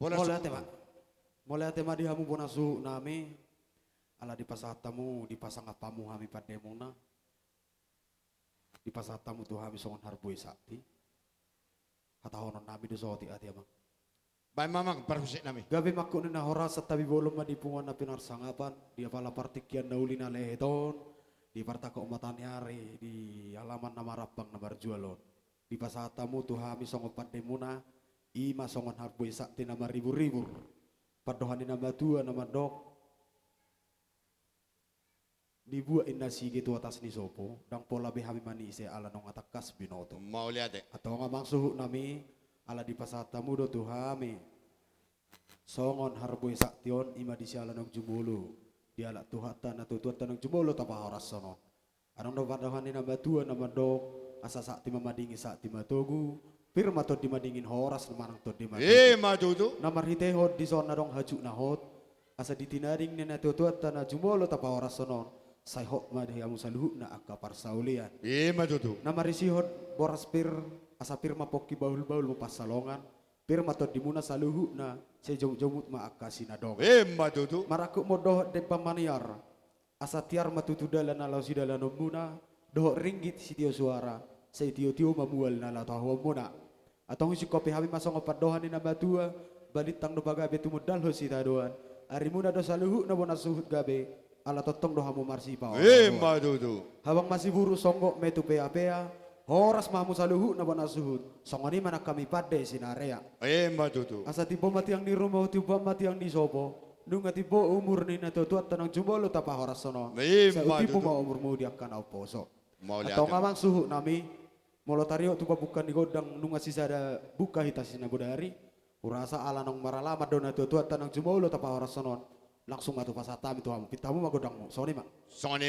Mulai tema. Mulai tema di hamu bonasu nami ala di pasatamu di pasang apamu hami pademuna di pasatamu tu hami songon harbui sakti hatahonon nami do soti ati amang. Baik mamang parusik nami. Gabi makun na horas at tabi bolong madipungan na pinarsangapan dia pala partikian nauli na leheton di partako umatan yari di halaman na marapang na barjualon di pasatamu tu hami songon pademuna ima songon harbui sakti nama ribu-ribu padohan nama tua nama dok dibuat nasi gitu atas ni sopo dang pola behami mani se ala nong atakas binoto Mau lihat deh. atau ngamang suhu nami ala di pasatamu do tuhami songon harbui saktion ima di siala nong jumulu di ala tuhatan atau tuatan nong jumulu tapa horas sono anong do padohan nama tua nama dok asa sakti mamadingi sakti matogu firma to dimadingin horas namanang to dimadingin Maju tu. namar hitehod di zona dong hajuk nahot asa ditinaring nena tutuatan na jumolo tapa horas sonon say hot madhi amu saluhu na akka parsaulian Maju tu. namar isihod boras pir asa firma poki baul-baul mupas salongan firma to dimuna saluhu na sejong-jomut ma akka sinadong Maju tu. maraku modoh de pamaniar asa tiar matutudalan alau sidalan muna doh ringgit sitio suara say tio-tio mamual na latahu muna atau si kopi hami masong opadohan ni nabatua balitang do bagabe tumudal ho sita doan ari muna do saluhu na bona suhut gabe ala totong do hamu marsi pa Maju tu. habang masih buru songo metu pea-pea horas mamu saluhu na bona suhut songoni mana kami pade sinarea Maju tu. asa tibo mati yang di rumah tibo mati yang di sopo nunga tibo umur ni na tutuat tanang jumbolo tapa horas sono sa utibo ma umur mu diakan au poso Mau lihat. atau ngamang suhu nami molotario tu bukan di godang nunga sisa ada buka hitasina godari urasa ala nong maralama dona tutuat tanang jumbolo tapa horas sonon langsung atu pasatami tu hamu pitamu ma godangmu soni ma Sony